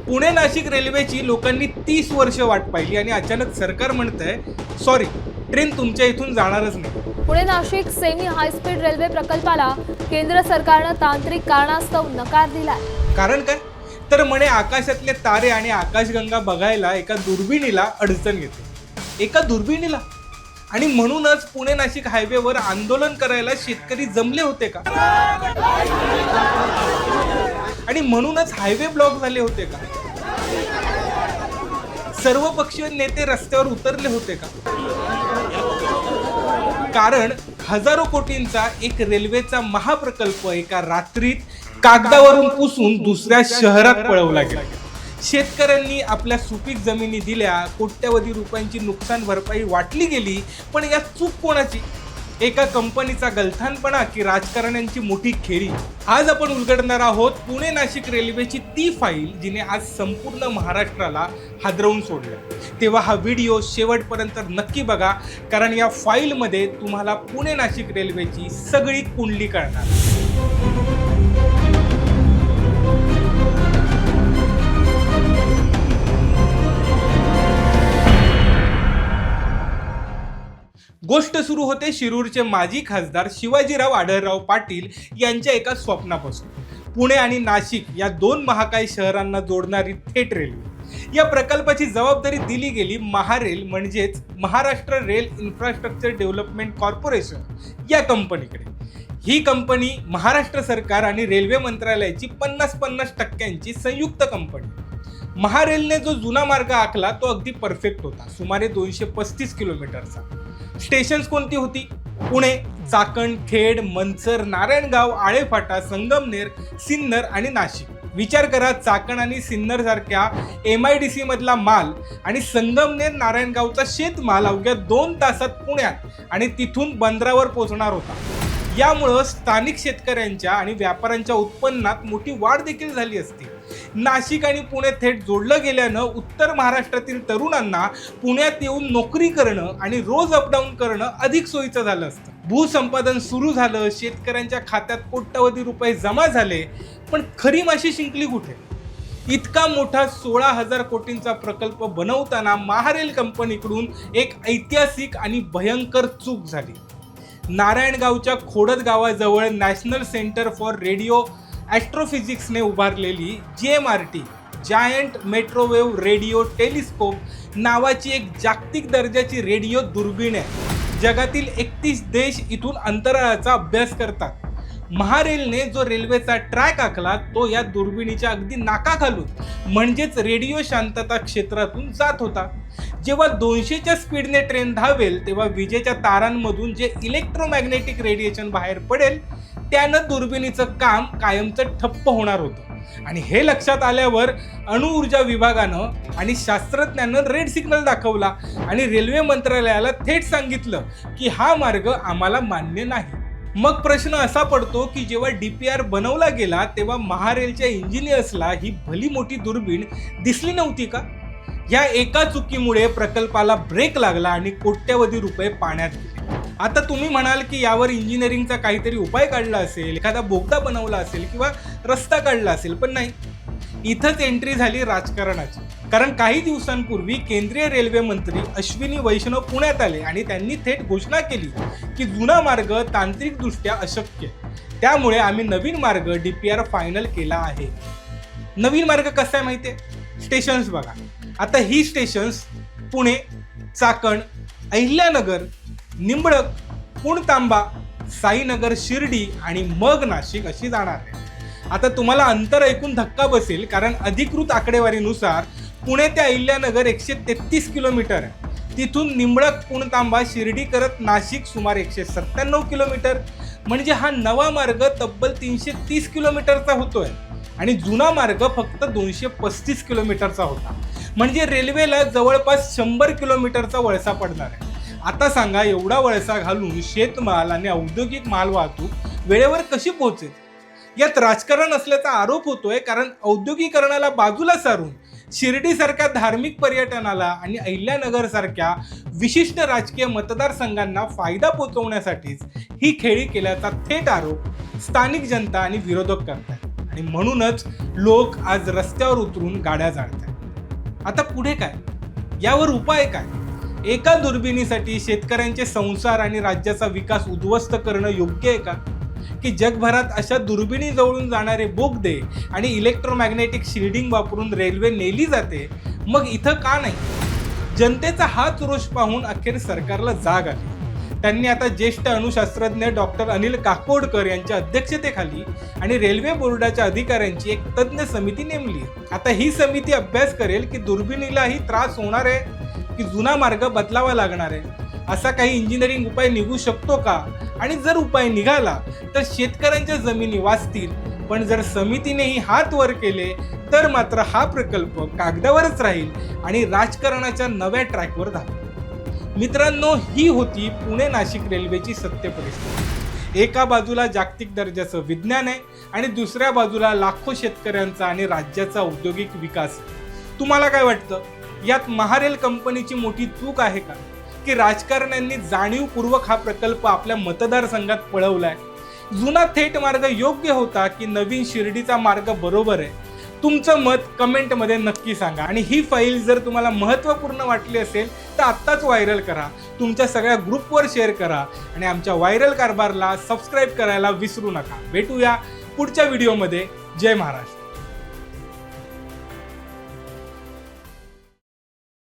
पुणे नाशिक रेल्वेची लोकांनी 30 वर्ष वाट पाहिली आणि अचानक सरकार म्हणतंय सॉरी, ट्रेन तुमच्या इथून जाणारच नाही. Pune Nashik semi high speed railway प्रकल्पाला केंद्र सरकारनं तांत्रिक कारणास्तव नकार दिलाय. कारण काय? तर म्हणे आकाशातले तारे आणि आकाशगंगा बघायला एका दुर्बिणीला अडचण येते. एका दुर्बिणीला? आणि म्हणूनच पुणे नाशिक हायवेवर आंदोलन करायला शेतकरी जमले होते का? आणि म्हणूनच हायवे ब्लॉक झाले होते का? सर्व पक्षीय नेते रस्त्यावर उतरले होते का? कारण हजारो कोटींचा एक रेल्वेचा महाप्रकल्प एका रात्रीत कागदावरून पुसून दुसऱ्या शहरात पळवला गेला. शेतकऱ्यांनी आपल्या सुपीक जमिनी दिल्या, कोट्यवधी रुपयांची नुकसान भरपाई वाटली गेली, पण या चूक कोणाची? एका कंपनीचा गलथानपणा की राजकारण्यांची मोठी खेळी? आज आपण उलगडणार आहोत पुणे नाशिक रेल्वेची ती फाईल जिने आज संपूर्ण महाराष्ट्राला हादरवून सोडलं. तेव्हा हा व्हिडिओ शेवटपर्यंत नक्की बघा, कारण या फाईलमध्ये तुम्हाला पुणे नाशिक रेल्वेची सगळी कुंडली कळणार. गोष्ट सुरू होते शिरूरचे माजी खासदार शिवाजीराव आढळराव पाटील यांच्या एका स्वप्नापासून. पुणे आणि नाशिक या दोन महाकाय शहरांना जोडणारी थेट रेल्वे. या प्रकल्पाची जबाबदारी दिली गेली महारेल म्हणजेच Maharashtra rail infrastructure development corporation या कंपनीकडे. ही कंपनी महाराष्ट्र सरकार आणि रेल्वे मंत्रालयाची 50-50% संयुक्त कंपनी. महारेलने जो जुना मार्ग आखला तो अगदी परफेक्ट होता, सुमारे 235 किलोमीटरचा. स्टेशन्स कोणती होती? पुणे, चाकण, खेड, मनसर, नारायणगाव, आळेफाटा, संगमनेर, सिन्नर आणि नाशिक. विचार करा, चाकण आणि सिन्नर सारख्या MIDC मधला माल आणि संगमनेर नारायणगावचा शेतमाल अवघ्या 2 तासात पुण्यात आणि तिथून बंदरावर पोहोचणार होता. यामुळं स्थानिक शेतकऱ्यांच्या आणि व्यापाऱ्यांच्या उत्पन्नात मोठी वाढ देखील झाली असती. नाशिक आणि पुणे थेट जोडलं गेल्यानं उत्तर महाराष्ट्रातील तरुणांना पुण्यात येऊन नोकरी करणं आणि रोज अपडाऊन करणं अधिक सोयीचं झालं असतं. भूसंपादन सुरू झालं, शेतकऱ्यांच्या खात्यात कोट्यवधी रुपये जमा झाले, पण खरी माशी शिंकली कुठे? इतका मोठा 16,000 कोटींचा प्रकल्प बनवताना महारेल कंपनीकडून एक ऐतिहासिक आणि भयंकर चूक झाली. नारायणगावच्या खोडद गावाजवळ नॅशनल सेंटर फॉर रेडिओ ॲस्ट्रोफिजिक्सने उभारलेली JMRT जायंट मेट्रोवेव्ह रेडिओ टेलिस्कोप नावाची एक जागतिक दर्जाची रेडिओ दुर्बीण आहे. जगातील 31 देश इथून अंतराळाचा अभ्यास करतात. महारेलने जो रेल्वेचा ट्रॅक आखला तो या दुर्बिणीच्या अगदी नाकाखालून म्हणजेच रेडिओ शांतता क्षेत्रातून जात होता. जेव्हा 200च्या स्पीडने ट्रेन धावेल तेव्हा विजेच्या तारांमधून जे इलेक्ट्रोमॅग्नेटिक रेडिएशन बाहेर पडेल त्यानं दुर्बिणीचं काम कायमचं ठप्प होणार होतं. आणि हे लक्षात आल्यावर अणुऊर्जा विभागानं आणि शास्त्रज्ञांनं रेड सिग्नल दाखवला आणि रेल्वे मंत्रालयाला थेट सांगितलं की हा मार्ग आम्हाला मान्य नाही. मग प्रश्न असा पडतो की जेव्हा DPR बनवला गेला तेव्हा महारेलच्या इंजिनियर्सला ही भली मोठी दुर्बीण दिसली नव्हती का? या एका चुकीमुळे प्रकल्पाला ब्रेक लागला आणि कोट्यवधी रुपये पाण्यात गेले. आता तुम्ही म्हणाल की यावर इंजिनिअरिंगचा काहीतरी उपाय काढला असेल, एखादा बोगदा बनवला असेल किंवा रस्ता काढला असेल, पण नाही. इथंच एंट्री झाली राजकारणाची. कारण काही दिवसांपूर्वी केंद्रीय रेल्वे मंत्री अश्विनी वैष्णव पुण्यात आले आणि त्यांनी थेट घोषणा केली की जुना मार्ग तांत्रिकदृष्ट्या अशक्य, त्यामुळे आम्ही नवीन मार्ग DPR फायनल केला आहे. नवीन मार्ग कसा आहे माहिती आहे? स्टेशन्स बघा. आता ही स्टेशन्स पुणे, चाकण, अहिल्यानगर, निंबळक, पुणतांबा, साईनगर, शिर्डी आणि मग नाशिक अशी जाणार आहे. आता तुम्हाला अंतर ऐकून धक्का बसेल, कारण अधिकृत आकडेवारीनुसार पुणे ते अहिल्यानगर 133 किलोमीटर आहे. तिथून निंबळक, पुणतांबा, शिर्डी करत नाशिक सुमारे 197 किलोमीटर. म्हणजे हा नवा मार्ग तब्बल 330 किलोमीटरचा होतोय आणि जुना मार्ग फक्त 235 किलोमीटरचा होता. म्हणजे रेल्वेला जवळपास 100 किलोमीटरचा वळसा पडणार आहे. आता सांगा, एवढा वळसा घालून शेतमाल आणि औद्योगिक माल वाहतूक वेळेवर कशी पोहोचेल? यात राजकारण असल्याचा आरोप होतोय, कारण औद्योगिकरणाला बाजूला सारून शिर्डीसारख्या धार्मिक पर्यटनाला आणि अहिल्यानगर सारख्या विशिष्ट राजकीय मतदारसंघांना फायदा पोहोचवण्यासाठीच ही खेळी केल्याचा थेट आरोप स्थानिक जनता आणि विरोधक करतात. आणि म्हणूनच लोक आज रस्त्यावर उतरून गाड्या जाळतात. आता पुढे काय? यावर उपाय काय? एका दुर्बिणीसाठी शेतकऱ्यांचे संसार आणि राज्याचा विकास उद्ध्वस्त करणं योग्य आहे का? की जगभरात अशा दुर्बिणी जवळून जाणारे बोगदे आणि इलेक्ट्रोमॅग्नेटिक शिल्डिंग वापरून रेल्वे नेली जाते, मग इथं का नाही? जनतेचा हाच रोष पाहून अखेर सरकारला जाग आली. त्यांनी आता ज्येष्ठ अणुशास्त्रज्ञ डॉक्टर अनिल काकोडकर यांच्या अध्यक्षतेखाली आणि रेल्वे बोर्डाच्या अधिकाऱ्यांची एक तज्ज्ञ समिती नेमली. आता ही समिती अभ्यास करेल की दुर्बिणीलाही त्रास होणार आहे की जुना मार्ग बदलावा लागणार आहे, असा काही इंजिनिअरिंग उपाय निघू शकतो का, आणि जर उपाय निघाला तर शेतकऱ्यांच्या जमिनी वाचतील. पण जर समितीनेही हात वर केले तर मात्र हा प्रकल्प कागदावरच राहील आणि राजकारणाच्या नव्या ट्रॅकवर धावेल. मित्रांनो, ही होती पुणे नाशिक रेल्वेची सत्य परिस्थिती. एका बाजूला जागतिक दर्जाचं विज्ञान आहे आणि दुसऱ्या बाजूला लाखो शेतकऱ्यांचा आणि राज्याचा औद्योगिक विकास. तुम्हाला काय वाटतं? यात महारेल कंपनीची मोठी चूक आहे का, की राजकारण्यांनी जाणीवपूर्वक हा प्रकल्प आपल्या मतदारसंघात पळवलाय? जुना थेट मार्ग योग्य होता की नवीन शिर्डीचा मार्ग बरोबर आहे? तुमचं मत कमेंटमध्ये नक्की सांगा. आणि ही फाईल जर तुम्हाला महत्त्वपूर्ण वाटली असेल तर आत्ताच व्हायरल करा, तुमच्या सगळ्या ग्रुपवर शेअर करा आणि आमच्या व्हायरल कारभारला सबस्क्राईब करायला विसरू नका. भेटूया पुढच्या व्हिडिओमध्ये. जय महाराष्ट्र.